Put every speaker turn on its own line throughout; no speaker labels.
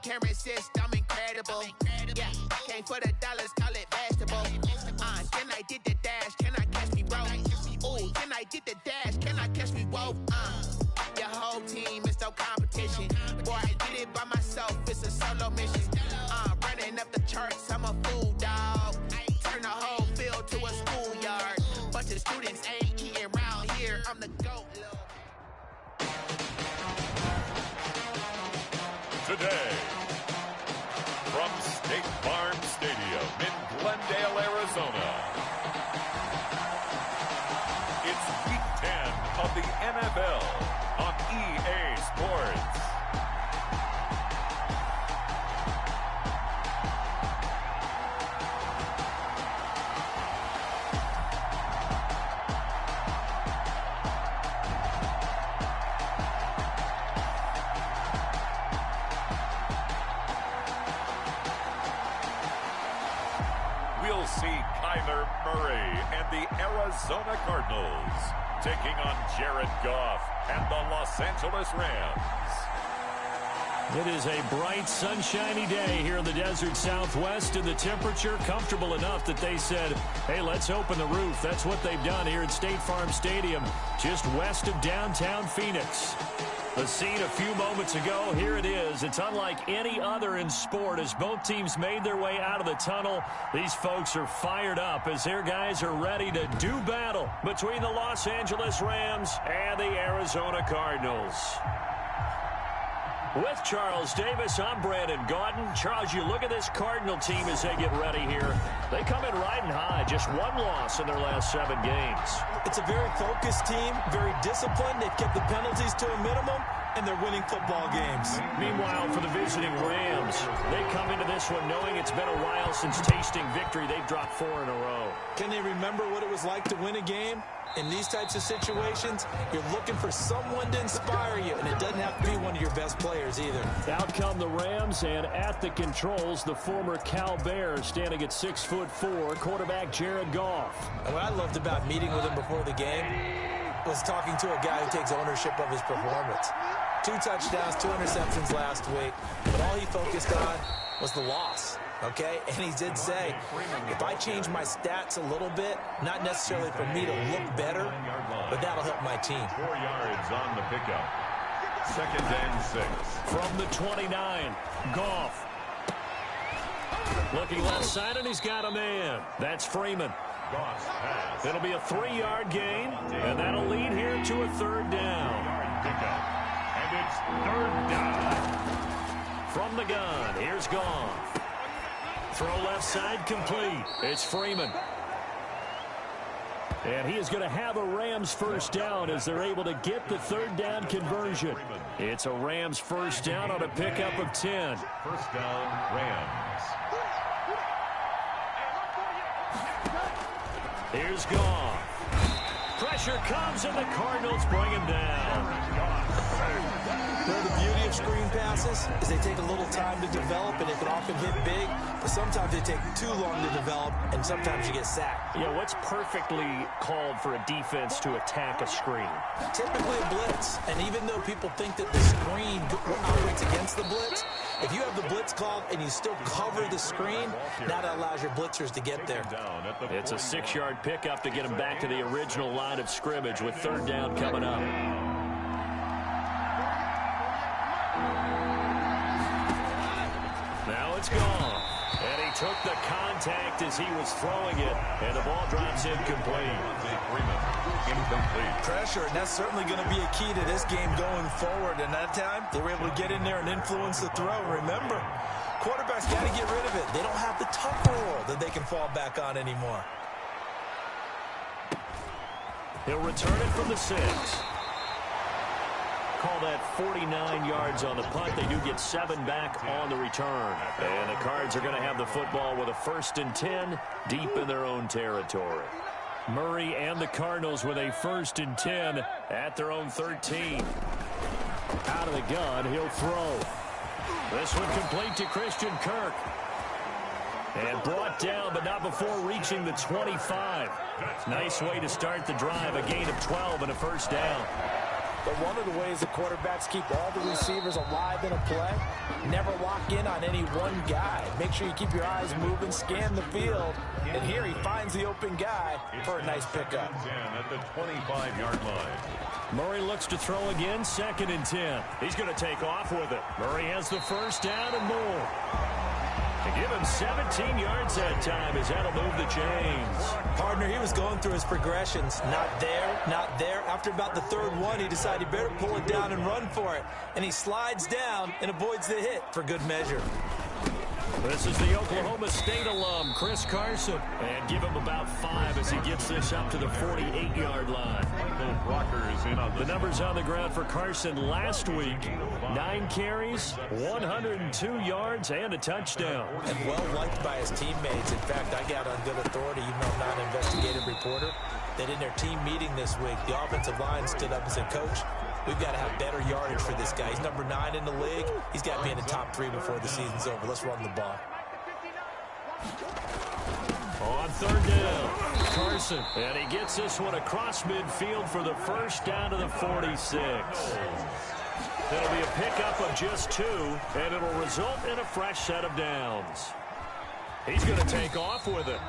can't resist, I'm incredible. Yeah, came for the dollars, call it vegetable. Can I get the dash? Can I catch me, bro? Ooh, can I get the dash? Can I catch me, whoa? Your whole team is no competition. Boy, I did it by myself, it's a solo mission. Running up the charts, I'm a fool, dog. Turn the whole field to a schoolyard. Bunch of students ain't eating round here, I'm the GOAT, lil'.
Today, from State Farm Stadium in Glendale, Arizona, it's Week 10 of the NFL on EA Sports. We'll see Kyler Murray and the Arizona Cardinals taking on Jared Goff and the Los Angeles Rams.
It is a bright, sunshiny day here in the desert Southwest, and the temperature comfortable enough that they said, hey, let's open the roof. That's what they've done here at State Farm Stadium, just west of downtown Phoenix. The scene a few moments ago, here it is. It's unlike any other in sport as both teams made their way out of the tunnel. These folks are fired up as their guys are ready to do battle between the Los Angeles Rams and the Arizona Cardinals. With Charles Davis, I'm Brandon Gaudin. Charles, you look at this Cardinal team as they get ready here. They come in riding high, just one loss in their last 7 games.
It's a very focused team, very disciplined. They've kept the penalties to a minimum, and they're winning football games.
Meanwhile, for the visiting Rams, they come into this one knowing it's been a while since tasting victory. They've dropped 4 in a row.
Can they remember what it was like to win a game? In these types of situations, you're looking for someone to inspire you, and it doesn't have to be one of your best players either.
Out come the Rams, and at the controls, the former Cal Bear standing at 6'4", quarterback Jared Goff.
And what I loved about meeting with him before the game was talking to a guy who takes ownership of his performance. 2 touchdowns, 2 interceptions last week, but all he focused on was the loss. Okay, and he did say, if I change my stats a little bit, not necessarily for me to look better, but that'll help my team.
4 yards on the pickup. 2nd and 6.
From the 29, Goff. Looking left side, and he's got a man. That's Freeman. It'll be a 3-yard gain, and that'll lead here to a 3rd down.
And it's 3rd down.
From the gun, here's Goff. Throw left side complete. It's Freeman. And he is going to have a Rams first down as they're able to get the 3rd down conversion. It's a Rams first down on a pickup of 10.
First down, Rams.
Here's Goff. Pressure comes, and the Cardinals bring him down.
Well, the beauty of screen passes is they take a little time to develop, and they can often hit big, but sometimes they take too long to develop, and sometimes you get sacked.
Yeah, what's perfectly called for a defense to attack a screen?
Typically a blitz, and even though people think that the screen operates against the blitz, if you have the blitz called and you still cover the screen, that allows your blitzers to get there.
It's a 6-yard pickup to get them back to the original line of scrimmage with 3rd down coming up. Now it's gone. And he took the contact as he was throwing it, and the ball drops incomplete.
Incomplete.
Pressure, and that's certainly going to be a key to this game going forward. And that time, they were able to get in there and influence the throw. Remember, quarterbacks got to get rid of it. They don't have the tuck rule that they can fall back on anymore.
He'll return it from the 6. Call that 49 yards on the punt. They do get 7 back on the return. And the Cards are going to have the football with a 1st and 10 deep in their own territory. Murray and the Cardinals with a 1st and 10 at their own 13. Out of the gun, he'll throw. This one complete to Christian Kirk. And brought down, but not before reaching the 25. Nice way to start the drive, a gain of 12 and a 1st down.
But one of the ways the quarterbacks keep all the receivers alive in a play, never lock in on any one guy. Make sure you keep your eyes moving, scan the field, and here he finds the open guy for a nice pickup.
10 at the 25-yard line.
Murray looks to throw again, 2nd and 10. He's going to take off with it. Murray has the first down and more. To give him 17 yards that time as that'll move the chains.
Partner, he was going through his progressions. Not there, not there. After about the 3rd one, he decided he better pull it down and run for it. And he slides down and avoids the hit for good measure.
This is the Oklahoma State alum, Chris Carson. And give him about 5 as he gets this up to the 48-yard line. The numbers on the ground for Carson last week. 9 carries, 102 yards, and a touchdown.
And well-liked by his teammates. In fact, I got on good authority, even though I'm not an investigative reporter, that in their team meeting this week, the offensive line stood up and said, Coach, we've got to have better yardage for this guy. He's number 9 in the league. He's got to be in the top 3 before the season's over. Let's run the ball.
On 3rd down, Carson. And he gets this one across midfield for the first down to the 46. It'll be a pickup of just 2, and it'll result in a fresh set of downs. He's going to take off with it.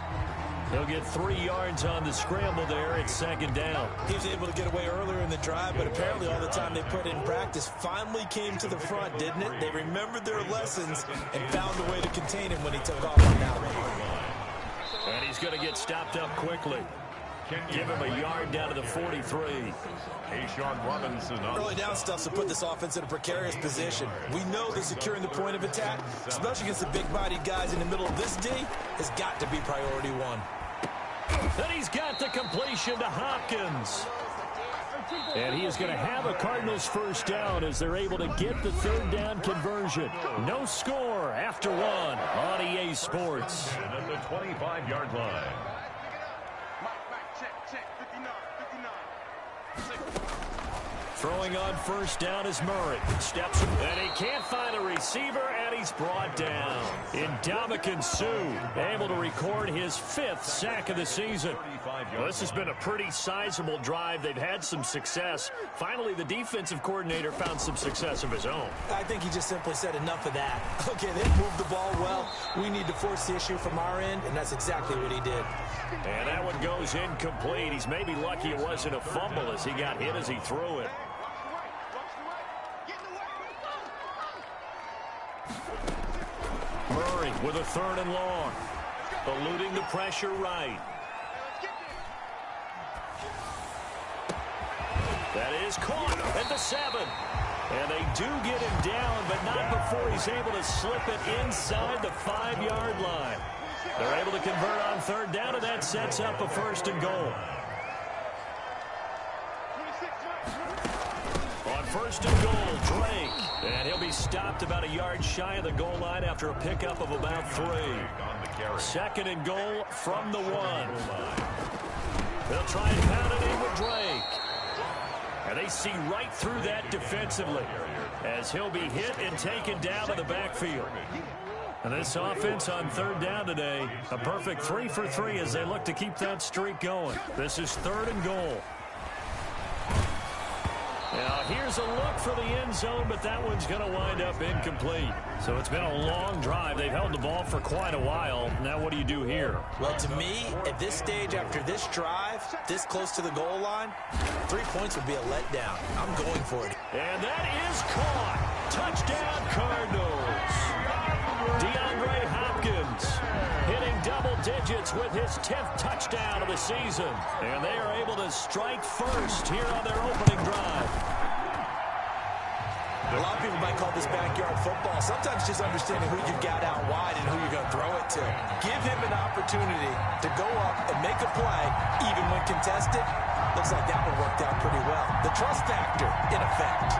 He'll get 3 yards on the scramble there at 2nd down.
He was able to get away earlier in the drive, but apparently all the time they put in practice finally came to the front, didn't it? They remembered their lessons and found a way to contain him when he took off on that one.
And he's going to get stopped up quickly. Give him a yard down to the 43.
Early down stuff to put this offense in a precarious position. We know that securing the point of attack, especially against the big-bodied guys in the middle of this D, has got to be priority 1.
Then he's got the completion to Hopkins. And he is going to have a Cardinals first down as they're able to get the 3rd down conversion. No score after 1 on EA Sports.
And at the 25-yard line.
Throwing on first down is Murray. Steps, and he can't find a receiver, and he's brought down. Ndamukong Suh able to record his 5th sack of the season. Well, this has been a pretty sizable drive. They've had some success. Finally, the defensive coordinator found some success of his own.
I think he just simply said enough of that. Okay, they've moved the ball well. We need to force the issue from our end, and that's exactly what he did.
And that one goes incomplete. He's maybe lucky it wasn't a fumble as he got hit as he threw it. Murray with a 3rd and long. Eluding the pressure right. That is caught at the 7. And they do get him down, but not before he's able to slip it inside the 5-yard line. They're able to convert on 3rd down, and that sets up a 1st and goal. On 1st and goal, Drake. And he'll be stopped about a yard shy of the goal line after a pickup of about 3. 2nd and goal from the 1. They'll try and pound it in with Drake. And they see right through that defensively as he'll be hit and taken down to the backfield. And this offense on 3rd down today, a perfect 3 for 3 as they look to keep that streak going. This is 3rd and goal. Now, here's a look for the end zone, but that one's going to wind up incomplete. So it's been a long drive. They've held the ball for quite a while. Now, what do you do here?
Well, to me, at this stage, after this drive, this close to the goal line, 3 points would be a letdown. I'm going for it.
And that is caught. Touchdown, Cardinals. DeAndre Hopkins hitting double digits with his 10th touchdown of the season. And they are able to strike first here on their opening drive.
A lot of people might call this backyard football. Sometimes just understanding who you've got out wide and who you're going to throw it to. Give him an opportunity to go up and make a play, even when contested. Looks like that one worked out pretty well. The trust factor, in effect.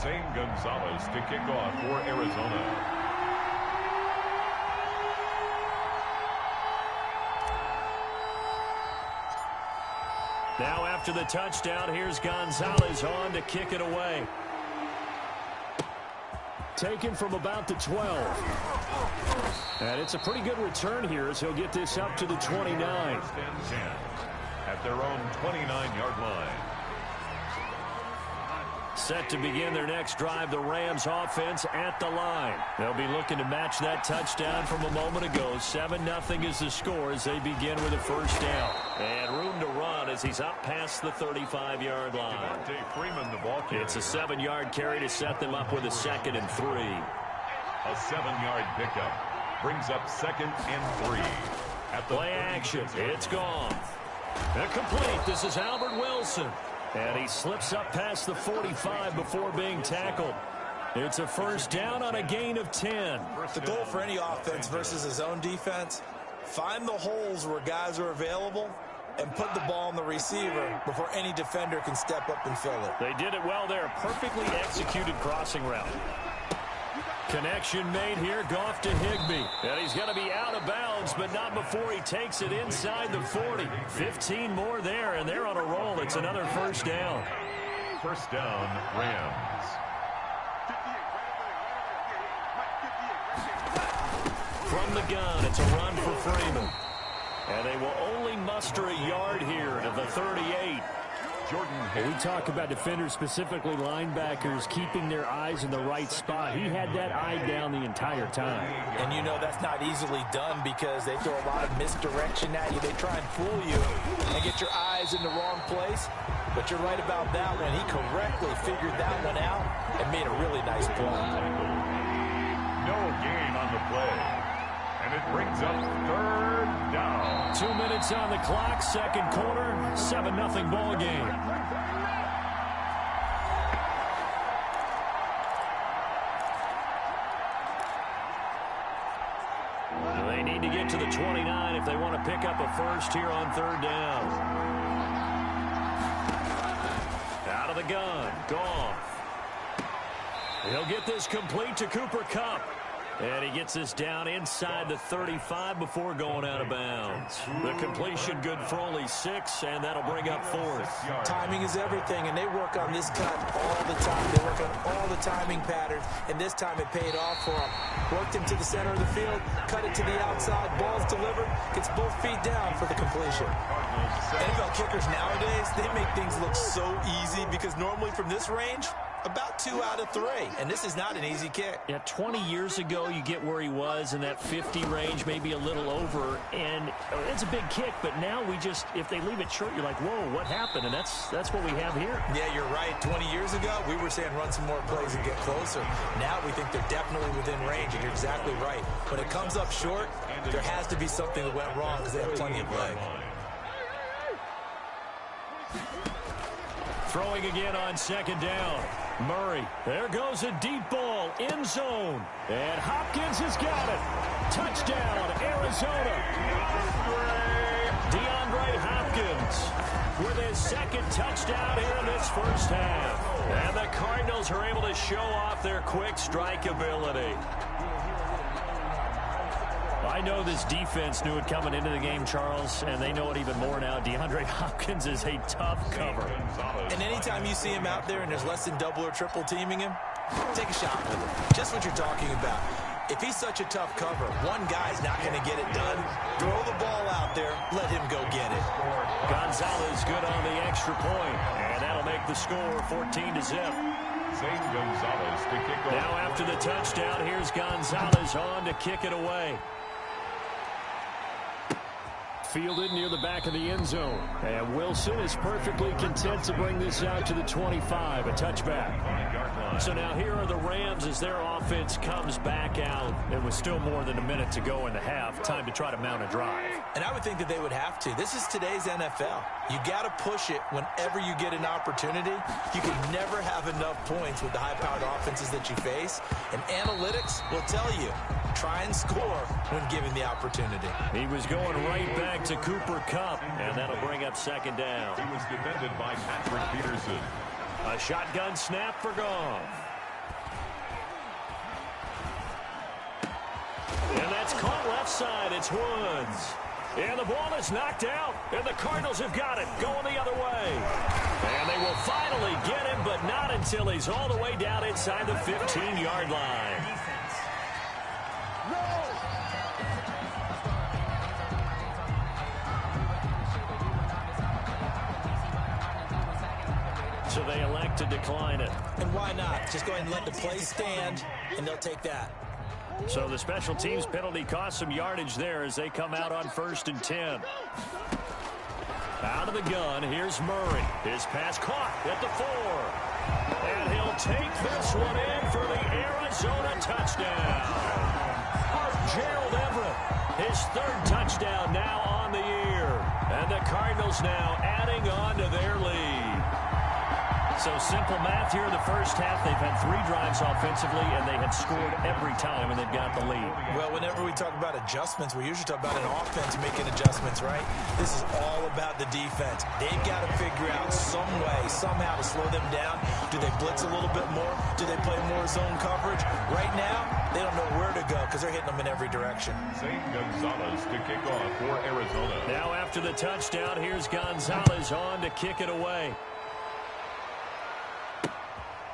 Zane Gonzalez to kick off for Arizona.
Now after the touchdown, here's Gonzalez on to kick it away. Taken from about the 12. And it's a pretty good return here as he'll get this up to the 29.
At their own 29-yard line.
Set to begin their next drive, the Rams offense at the line. They'll be looking to match that touchdown from a moment ago. 7-0 is the score as they begin with a first down. And room to run as he's up past the 35-yard line.
Freeman, the ball carrier.
It's a 7-yard carry to set them up with a 2nd and 3.
A 7-yard pickup brings up 2nd and 3. At the
play action. It's gone. And complete. This is Albert Wilson. And he slips up past the 45 before being tackled. It's a first down on a gain of 10.
The goal for any offense versus his own defense, find the holes where guys are available and put the ball on the receiver before any defender can step up and fill it.
They did it well there. Perfectly executed crossing route. Connection made here. Goff to Higbee. And he's going to be out of bounds, but not before he takes it inside the 40. 15 more there, and they're on a roll. It's another first down.
First down, Rams.
From the gun, it's a run for Freeman. And they will only muster a yard here at the 38.
Well, we talk about defenders, specifically linebackers, keeping their eyes in the right spot. He had that eye down the entire time.
And you know that's not easily done because they throw a lot of misdirection at you. They try and fool you and get your eyes in the wrong place. But you're right about that one. He correctly figured that one out and made a really nice play.
No gain on the play. And it brings up 3rd down.
2 minutes on the clock, second quarter, 7-0 ball game. They need to get to the 29 if they want to pick up a first here on 3rd down. Out of the gun, Goff. He'll get this complete to Cooper Kupp. And he gets this down inside the 35 before going out of bounds. The completion good for only 6, and that'll bring up 4th.
Timing is everything, and they work on this cut all the time. They work on all the timing patterns, and this time it paid off for him. Worked him to the center of the field, cut it to the outside, ball's delivered, gets both feet down for the completion. NFL kickers nowadays, they make things look so easy because normally from this range, about 2 out of 3, and this is not an easy kick.
Yeah, 20 years ago, you get where he was in that 50 range, maybe a little over, and it's a big kick, but now we just, if they leave it short, you're like, whoa, what happened? And that's what we have here.
Yeah, you're right. 20 years ago, we were saying run some more plays and get closer. Now we think they're definitely within range, and you're exactly right. When it comes up short, there has to be something that went wrong because they have plenty of leg.
Throwing again on 2nd down. Murray. There goes a deep ball. End zone. And Hopkins has got it. Touchdown, Arizona. DeAndre Hopkins with his 2nd touchdown here in this first half. And the Cardinals are able to show off their quick strike ability. I know this defense knew it coming into the game, Charles, and they know it even more now. DeAndre Hopkins is a tough cover.
And anytime you see him out there and there's less than double or triple teaming him, take a shot with him. Just what you're talking about. If he's such a tough cover, one guy's not going to get it done. Throw the ball out there. Let him go get it.
Gonzalez good on the extra point, and that'll make the score 14-0.
Zane Gonzalez to kick off.
Now after the touchdown, here's Gonzalez on to kick it away. Fielded near the back of the end zone. And Wilson is perfectly content to bring this out to the 25, a touchback. So now here are the Rams as their offense comes back out. And with still more than a minute to go in the half, time to try to mount a drive.
And I would think that they would have to. This is today's NFL. You got to push it whenever you get an opportunity. You can never have enough points with the high-powered offenses that you face. And analytics will tell you, try and score when given the opportunity.
He was going right back to Cooper Kupp, and that'll bring up 2nd down.
He was defended by Patrick Peterson.
A shotgun snap for Goff. It's caught left side. It's Woods. And the ball is knocked out, and the Cardinals have got it, going the other way. And they will finally get him, but not until he's all the way down inside the 15-yard line. So they elect to decline it.
And why not? Just go ahead and let the play stand, and they'll take that.
So the special teams penalty cost some yardage there as they come out on 1st and 10. Out of the gun, here's Murray. His pass caught at the 4. And he'll take this one in for the Arizona touchdown. Gerald Everett, his 3rd touchdown now on the year. And the Cardinals now adding on to their lead. So simple math here in the first half. They've had 3 drives offensively, and they have scored every time, and they've got the lead.
Well, whenever we talk about adjustments, we usually talk about an offense making adjustments, right? This is all about the defense. They've got to figure out some way, somehow to slow them down. Do they blitz a little bit more? Do they play more zone coverage? Right now, they don't know where to go because they're hitting them in every direction.
St. Gonzalez to kick off for Arizona.
Now after the touchdown, here's Gonzalez on to kick it away.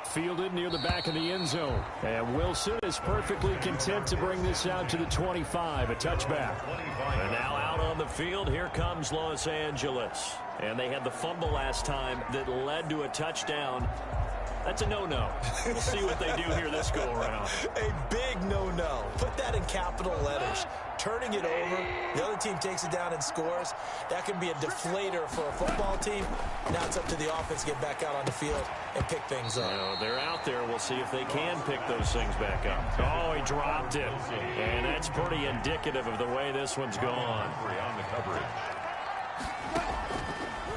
Fielded near the back of the end zone. And Wilson is perfectly content to bring this out to the 25, a touchback. And now out on the field, here comes Los Angeles. And they had the fumble last time that led to a touchdown. That's a no-no. We'll see what they do here this go-around.
A big no-no. Put that in capital letters. Turning it over, the other team takes it down and scores. That can be a deflator for a football team. Now it's up to the offense to get back out on the field and pick things up.
They're out there. We'll see if they can pick those things back up. Oh, he dropped it. And that's pretty indicative of the way this one's gone.
On the coverage.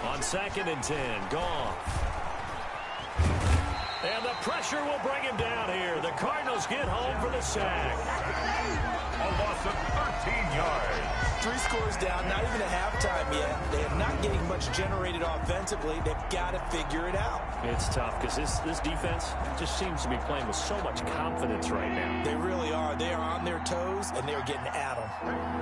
On 2nd and 10, Goff. And the pressure will bring him down here. The Cardinals get home for the sack.
A loss of 13 yards.
3 scores down, not even at halftime yet. They are not getting much generated offensively. They've got to figure it out.
It's tough because this defense just seems to be playing with so much confidence right now.
They really are. They are on their toes, and they're getting at them.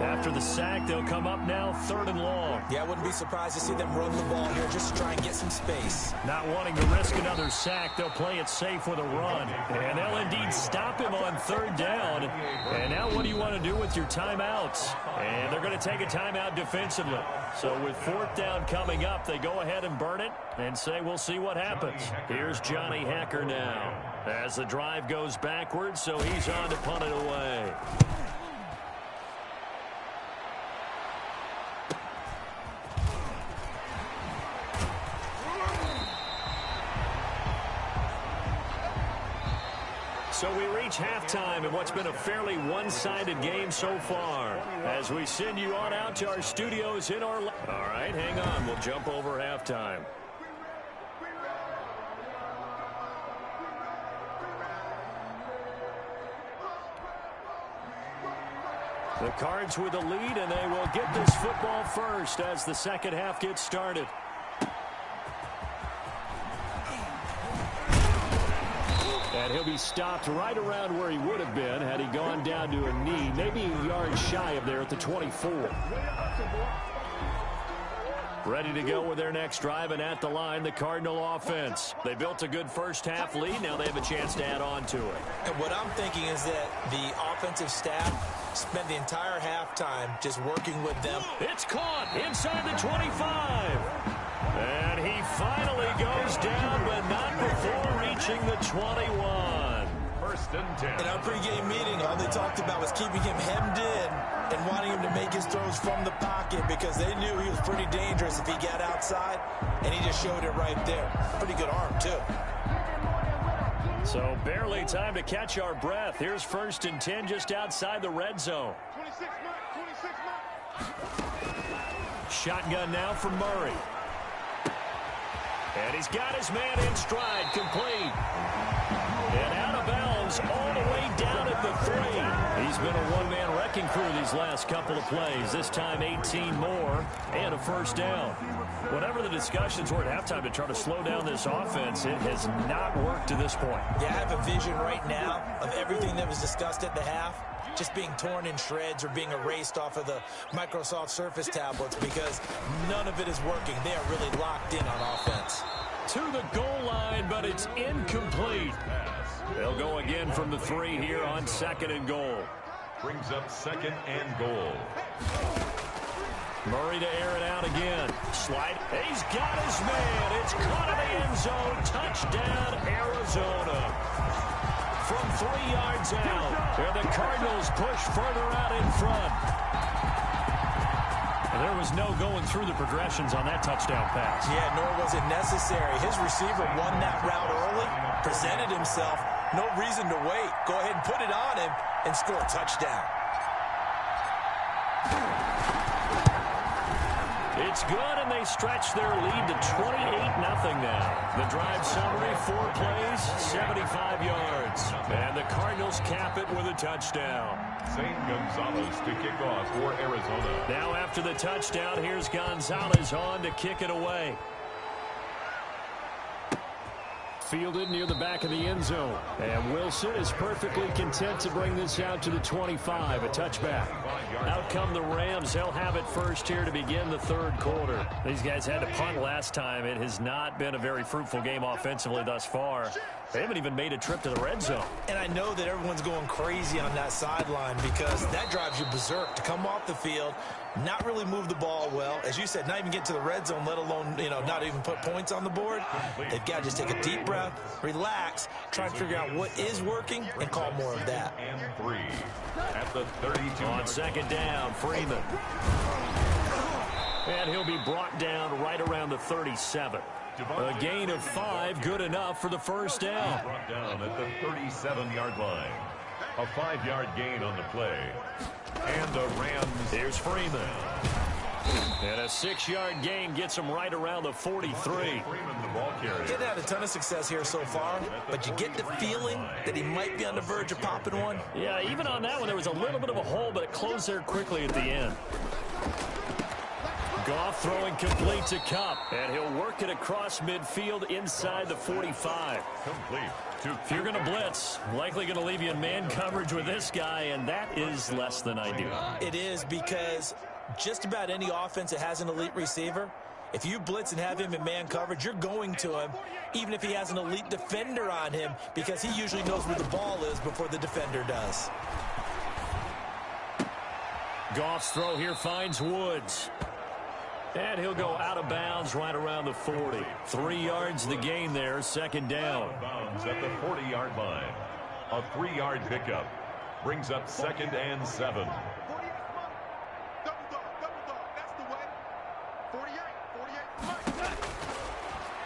After the sack, they'll come up now 3rd and long.
Yeah, I wouldn't be surprised to see them run the ball here just to try and get some space.
Not wanting to risk another sack, they'll play it safe with a run. And they'll indeed stop him on 3rd down. And now what do you want to do with your timeouts? And they're going to take a timeout defensively. So with 4th down coming up, they go ahead and burn it and say we'll see what happens. Here's Johnny Hacker now as the drive goes backwards, so he's on to punt it away. So we reach halftime in what's been a fairly one-sided game so far as we send you on out to our studios in Orlando. All right, hang on. We'll jump over halftime. The Cards with the lead, and they will get this football first as the second half gets started. And he'll be stopped right around where he would have been had he gone down to a knee, maybe a yard shy of there at the 24. Ready to go with their next drive, and at the line, the Cardinal offense. They built a good first-half lead. Now they have a chance to add on to it.
And what I'm thinking is that the offensive staff spent the entire halftime just working with them.
It's caught inside the 25. And he finally goes down, but not before reaching the 21.
1st and 10.
In our pregame meeting, all they talked about was keeping him hemmed in and wanting him to make his throws from the pocket because they knew he was pretty dangerous if he got outside, and he just showed it right there. Pretty good arm, too.
So barely time to catch our breath. Here's 1st and 10 just outside the red zone.
26
Shotgun now for Murray. And he's got his man in stride, complete. And out of bounds all the way down at the 3. He's been a one-man wrecking crew these last couple of plays. This time 18 more and a 1st down. Whatever the discussions were at halftime to try to slow down this offense, it has not worked to this point.
Yeah, I have a vision right now of everything that was discussed at the half just being torn in shreds or being erased off of the Microsoft Surface tablets because none of it is working. They are really locked in on offense.
To the goal line, but it's incomplete. They'll go again from the 3 here on 2nd and goal.
Brings up 2nd and goal.
Murray to air it out again. Slide. He's got his man. It's caught in the end zone. Touchdown, Arizona. From 3 yards out. And the Cardinals push further out in front. And there was no going through the progressions on that touchdown pass.
Yeah, nor was it necessary. His receiver won that route early, presented himself. No reason to wait. Go ahead and put it on him and score a touchdown.
It's good, and they stretch their lead to 28-0 now. The drive summary, 4 plays, 75 yards. And the Cardinals cap it with a touchdown.
Zane Gonzalez to kick off for Arizona.
Now after the touchdown, here's Gonzalez on to kick it away. Fielded near the back of the end zone. And Wilson is perfectly content to bring this out to the 25, a touchback. Out come the Rams. They'll have it first here to begin the 3rd quarter. These guys had to punt last time. It has not been a very fruitful game offensively thus far. They haven't even made a trip to the red zone.
And I know that everyone's going crazy on that sideline because that drives you berserk to come off the field, not really move the ball well. As you said, not even get to the red zone, let alone, not even put points on the board. They've got to just take a deep breath, relax, try and figure out what is working, and call more of that.
And 3 at the 32.
On 2nd down, Freeman. And he'll be brought down right around the 37. A gain of 5, good enough for the first down.
Brought down at the 37-yard line. A 5-yard gain on the play. And the Rams.
Here's Freeman. And a 6-yard gain gets him right around the 43.
Freeman, the ball carrier.
He hasn't had a ton of success here so far, but you get the feeling that he might be on the verge of popping one.
Yeah, even on that one, there was a little bit of a hole, but it closed there quickly at the end. Goff throwing complete to Kupp, and he'll work it across midfield inside the 45.
Complete.
If you're going to blitz, likely going to leave you in man coverage with this guy, and that is less than ideal.
It is because just about any offense that has an elite receiver, if you blitz and have him in man coverage, you're going to him, even if he has an elite defender on him, because he usually knows where the ball is before the defender does.
Goff's throw here finds Woods. And he'll go out of bounds right around the 40. 3 yards the gain there, 2nd down.
Out of bounds at the 40-yard line. A 3-yard pickup. Brings up 2nd and 7.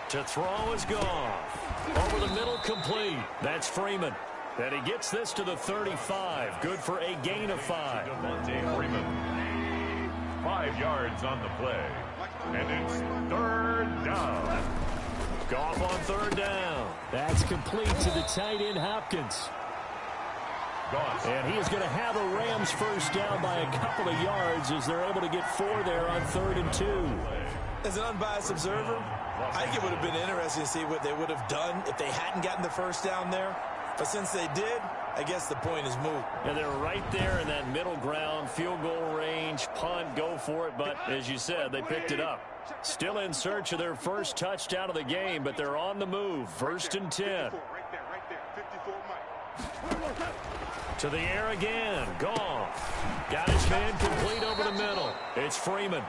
To throw is Goff. Over the middle, complete. That's Freeman. And he gets this to the 35. Good for a gain of 5.
Devontae Freeman. 5 yards on the play. And it's 3rd down.
Goff on 3rd down.
That's complete to the tight end, Hopkins.
Goff.
And he is going to have a Rams first down by a couple of yards as they're able to get 4 there on 3rd and 2.
As an unbiased observer, I think it would have been interesting to see what they would have done if they hadn't gotten the first down there. But since they did, I guess the point is moot.
And they're right there in that middle ground, field goal range, punt, go for it. But as you said, they picked it up. Still in search of their first touchdown of the game, but they're on the move. 1st and 10. To the air again. Goff. Got his man complete over the middle. It's Freeman.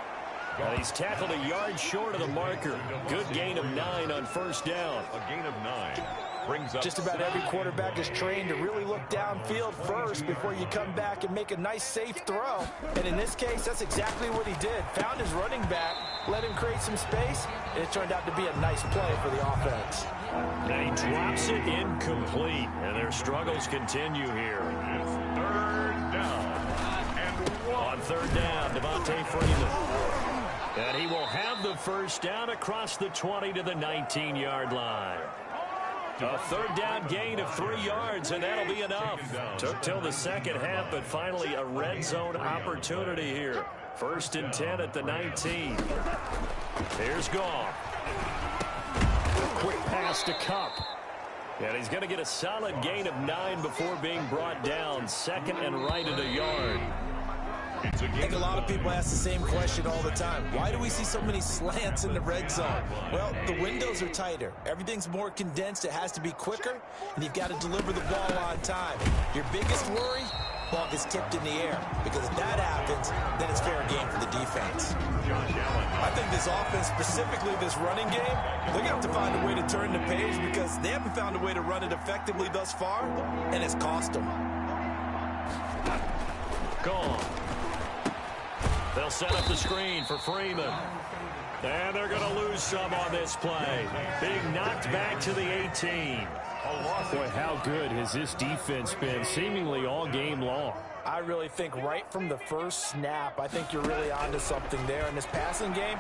And he's tackled a yard short of the marker. Good gain of 9 on 1st down.
A gain of 9. Brings up
just about every quarterback is trained to really look downfield first before you come back and make a nice, safe throw. And in this case, that's exactly what he did. Found his running back, let him create some space, and it turned out to be a nice play for the offense.
And he drops it incomplete, and their struggles continue here.
It's 3rd down. And 1.
On 3rd down, Devontae Freeman. And he will have the first down across the 20 to the 19-yard line. A 3rd down gain of 3 yards, and that'll be enough. Took till the 2nd half, but finally a red zone opportunity here. 1st and 10 at the 19. Here's Goff. Quick pass to Kupp. And he's going to get a solid gain of 9 before being brought down. Second and right at a yard.
I think a lot of people ask the same question all the time. Why do we see so many slants in the red zone? Well, the windows are tighter. Everything's more condensed. It has to be quicker, and you've got to deliver the ball on time. Your biggest worry? Ball gets tipped in the air, because if that happens, then it's fair game for the defense. I think this offense, specifically this running game, they're going to have to find a way to turn the page because they haven't found a way to run it effectively thus far, and it's cost them.
Gone. They'll set up the screen for Freeman. And they're going to lose some on this play. Being knocked back to the 18.
Boy, how good has this defense been seemingly all game long?
I really think right from the first snap, I think you're really onto something there in this passing game.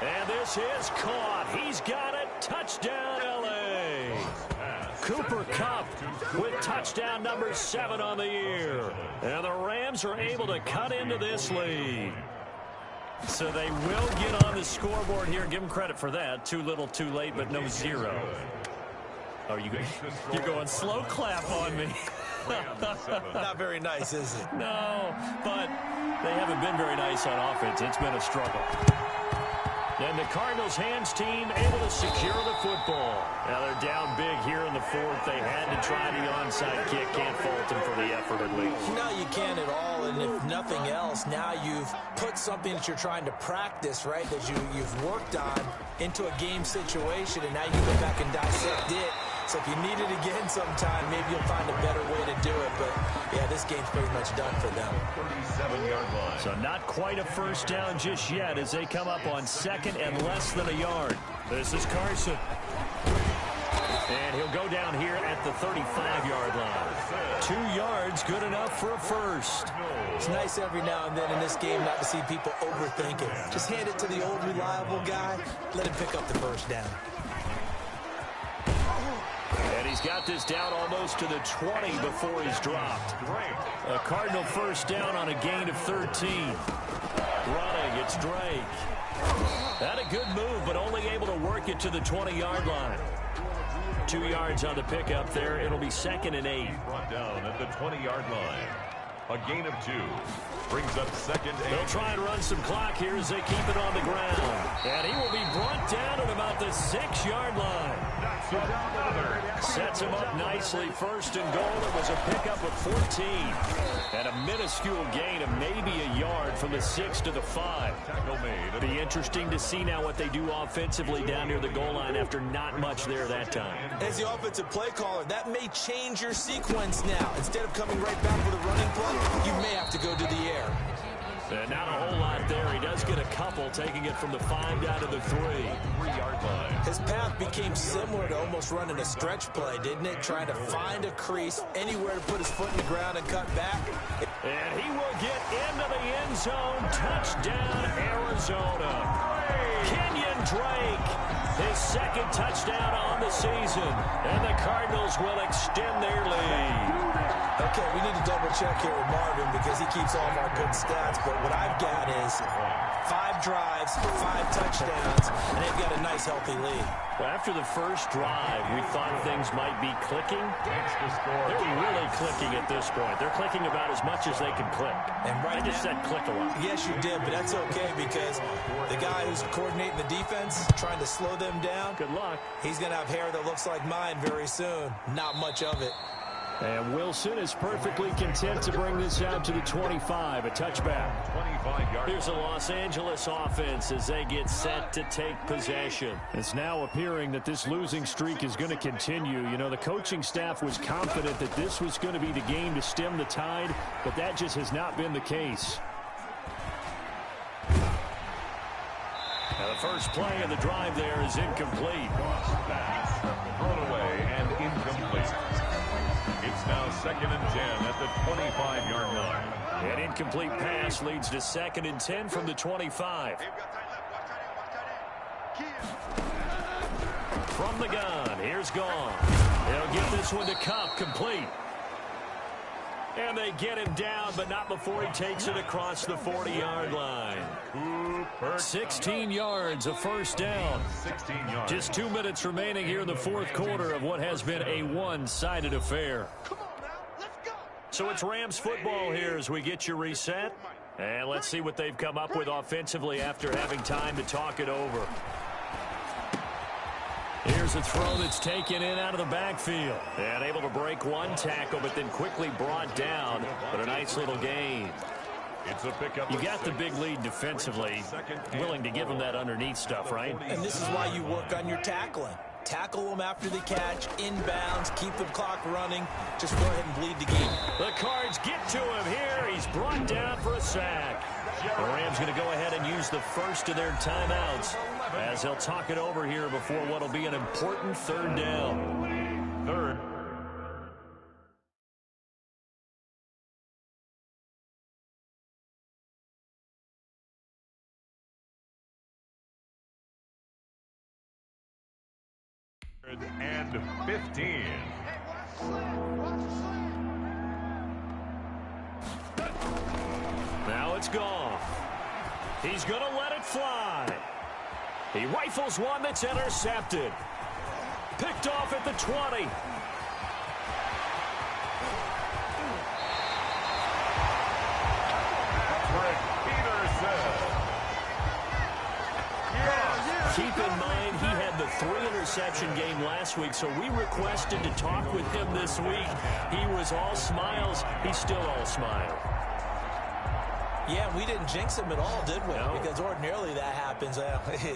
And this is caught. He's got it. Touchdown, L.A. Cooper Kupp with touchdown number 7 on the year. And the Rams are able to cut into this lead. So they will get on the scoreboard here. Give them credit for that. Too little, too late, but no 0. Oh, you're going slow clap on me.
Not very nice, is it?
No, but they haven't been very nice on offense. It's been a struggle. And the Cardinals' hands team able to secure the football. Now they're down big here in the 4th. They had to try the onside kick. Can't fault them for the effort at least.
No, you can't at all. And if nothing else, now you've put something that you're trying to practice, right, that you've worked on into a game situation, and now you go back and dissect it. So if you need it again sometime, maybe you'll find a better way to do it. But, yeah, this game's pretty much done for them.
37-yard line.
So not quite a first down just yet as they come up on 2nd and less than a yard. This is Carson. And he'll go down here at the 35-yard line. 2 yards, good enough for a first.
It's nice every now and then in this game not to see people overthink it. Just hand it to the old reliable guy. Let him pick up the first down.
And he's got this down almost to the 20 before he's dropped. A Cardinal first down on a gain of 13. Running, it's Drake. Had a good move, but only able to work it to the 20-yard line. 2 yards on the pickup there. It'll be 2nd and 8.
Brought down at the 20-yard line. A gain of 2. Brings up 2nd and 8.
They'll try and run some clock here as they keep it on the ground. And he will be brought down at about the 6-yard line. Sets him up nicely. 1st and goal. It was a pickup of 14. And a minuscule gain of maybe a yard from the 6 to the 5.
Tackle made.
Be interesting to see now what they do offensively down near the goal line after not much there that time.
As the offensive play caller, that may change your sequence now. Instead of coming right back with a running play, you may have to go to the air.
And not a whole lot there. He does get a couple, taking it from the 5 down to the
3-yard line.
His path became similar to almost running a stretch play, didn't it? Trying to find a crease, anywhere to put his foot in the ground and cut back.
And he will get into the end zone. Touchdown, Arizona. Kenyon Drake, his 2nd touchdown on the season. And the Cardinals will extend their lead.
Okay, we need to double check here with Marvin because he keeps all of our good stats. But what I've got is 5 drives, 5 touchdowns, and they've got a nice, healthy lead.
Well, after the first drive, we thought things might be clicking. They're really clicking at this point. They're clicking about as much as they can click.
And right
I just said click a lot.
Yes, you did, but that's okay because the guy who's coordinating the defense, trying to slow them down,
good luck.
He's going to have hair that looks like mine very soon. Not much of it.
And Wilson is perfectly content to bring this out to the 25, a touchback.
25-yard.
Here's a Los Angeles offense as they get set to take possession.
It's now appearing that this losing streak is going to continue. You know, the coaching staff was confident that this was going to be the game to stem the tide, but that just has not been the case.
Now the first play of the drive there is incomplete.
Thrown away and incomplete. It's now 2nd and 10 at the 25-yard line.
An incomplete pass leads to 2nd and 10 from the 25. From the gun, here's Gone. They'll get this one to Kupp, complete. And they get him down, but not before he takes it across the 40-yard line. 16 yards, a first down.
16 yards.
Just 2 minutes remaining here in the fourth quarter of what has been a one-sided affair. So it's Rams football here as we get you reset. And let's see what they've come up with offensively after having time to talk it over. Here's a throw that's taken in out of the backfield. And able to break one tackle, but then quickly brought down. But a nice little gain.
It's a pickup.
You got the big lead defensively. Willing to give them that underneath stuff, right?
And this is why you work on your tackling. Tackle them after the catch, inbounds, keep the clock running. Just go ahead and bleed the game.
The Cards get to him here. He's brought down for a sack. The Rams going to go ahead and use the first of their timeouts as they'll talk it over here before what will be an important third down.
Third. And 15.
Now it's gone. He's going to let it fly. He rifles one that's intercepted. Picked off at the 20. Keep in mind, he had the 3-interception game last week, so we requested to talk with him this week. He was all smiles. He's still all smile.
Yeah, we didn't jinx him at all, did we?
No.
Because ordinarily that happens.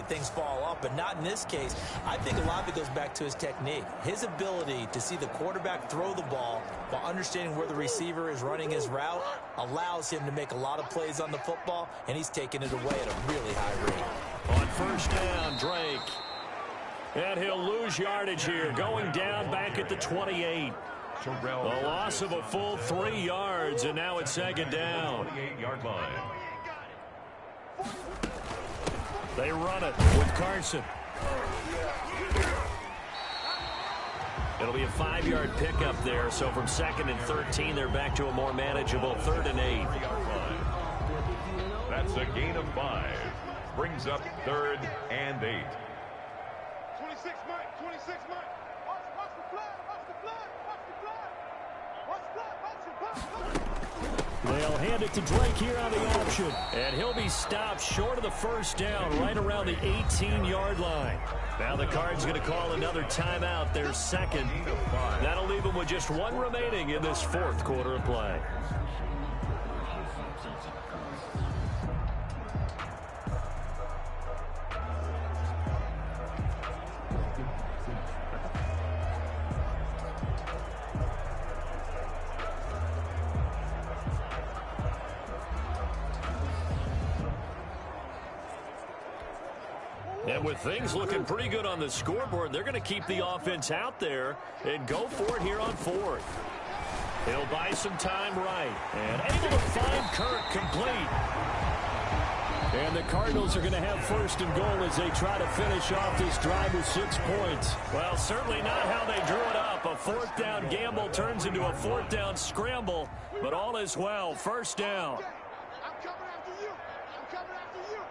Things fall off, but not in this case. I think a lot of it goes back to his technique. His ability to see the quarterback throw the ball while understanding where the receiver is running his route allows him to make a lot of plays on the football, and he's taking it away at a really high rate.
On first down, Drake. And he'll lose yardage here, going down back at the 28. A loss of a full 3 yards, and now it's second down.
28-yard line.
They run it with Carson. It'll be a 5-yard pickup there, so from 2nd and 13, they're back to a more manageable 3rd and 8.
That's a gain of 5. Brings up 3rd and 8.
26 Mike, 26 Mike. Watch the flag, watch the flag, watch the flag. Watch the flag, watch the flag.
They'll hand it to Drake here on the option. And he'll be stopped short of the first down right around the 18-yard line. Now the Cards going to call another timeout, their second. That'll leave them with just one remaining in this fourth quarter of play. And with things looking pretty good on the scoreboard, they're going to keep the offense out there and go for it here on 4th. He'll buy some time right. And able to find Kirk complete. And the Cardinals are going to have 1st and goal as they try to finish off this drive with 6 points. Well, certainly not how they drew it up. A 4th down gamble turns into a 4th down scramble. But all is well. 1st down.
I'm coming after you. I'm coming after you.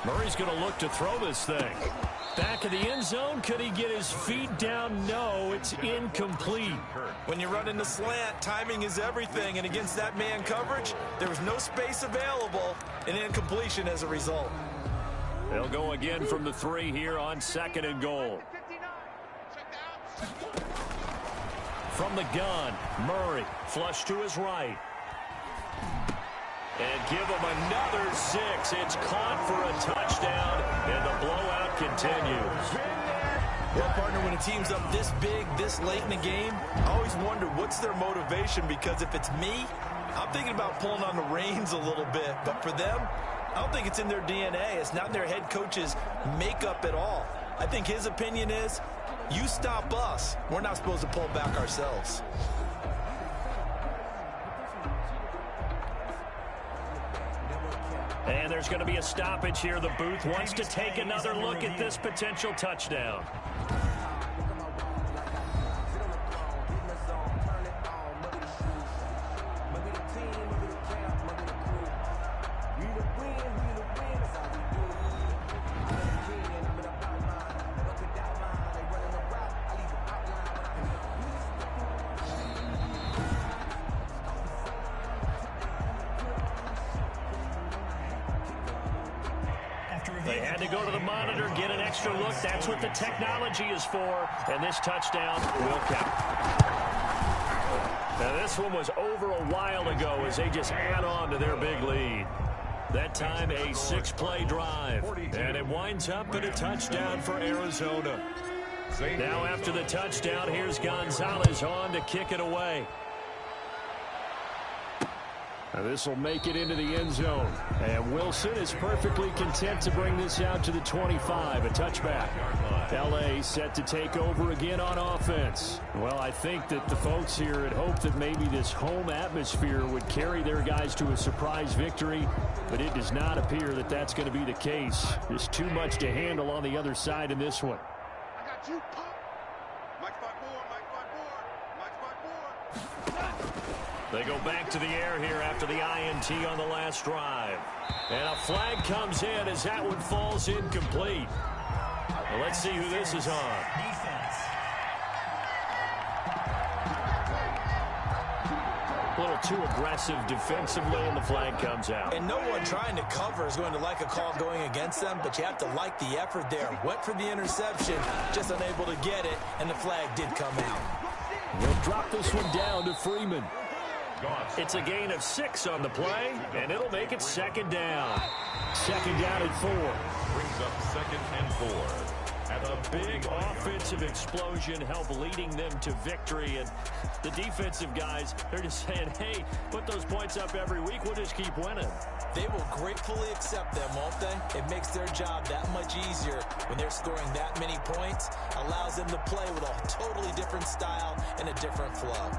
Murray's going to look to throw this thing. Back of the end zone. Could he get his feet down? No, it's incomplete.
When you run in the slant, timing is everything. And against that man coverage, there was no space available. An incompletion as a result.
They'll go again from the 3 here on 2nd and goal. From the gun, Murray flush to his right. And give him another 6. It's caught for a touchdown, and the blowout continues.
Well, partner, when a team's up this big, this late in the game, I always wonder what's their motivation, because if it's me, I'm thinking about pulling on the reins a little bit. But for them, I don't think it's in their DNA. It's not their head coach's makeup at all. I think his opinion is, you stop us, we're not supposed to pull back ourselves.
And there's going to be a stoppage here. The booth wants to take another look at this potential touchdown. They had to go to the monitor, get an extra look. That's what the technology is for. And this touchdown will count. Now, this one was over a while ago as they just add on to their big lead. That time, a 6-play drive. And it winds up in a touchdown for Arizona. Now, after the touchdown, here's Gonzalez on to kick it away. Now this will make it into the end zone. And Wilson is perfectly content to bring this out to the 25, a touchback. L.A. set to take over again on offense. Well, I think that the folks here had hoped that maybe this home atmosphere would carry their guys to a surprise victory, but it does not appear that that's going to be the case. There's too much to handle on the other side in this one.
I got you, Pop. Mike 5-4.
They go back to the air here after the INT on the last drive. And a flag comes in as that one falls incomplete. Well, let's see who this is on. A little too aggressive defensively, and the flag comes out.
And no one trying to cover is going to like a call going against them, but you have to like the effort there. Went for the interception, just unable to get it, and the flag did come out.
We'll drop this one down to Freeman. It's a gain of 6 on the play, and it'll make it second down. Second down and 4.
Brings up 2nd and 4.
And a big offensive explosion helped leading them to victory. And the defensive guys, they're just saying, hey, put those points up every week. We'll just keep winning.
They will gratefully accept them, won't they? It makes their job that much easier when they're scoring that many points. Allows them to play with a totally different style and a different flow.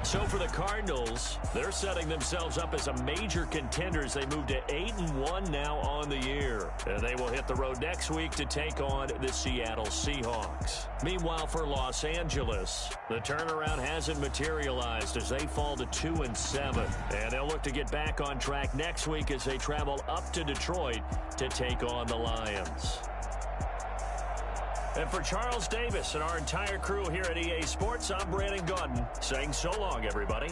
So for the Cardinals, they're setting themselves up as a major contender as they move to 8-1 now on the year. And they will hit the road next week to take on the Seattle Seahawks. Meanwhile, for Los Angeles, the turnaround hasn't materialized as they fall to 2-7. And they'll look to get back on track next week as they travel up to Detroit to take on the Lions. And for Charles Davis and our entire crew here at EA Sports, I'm Brandon Gaudin saying so long, everybody.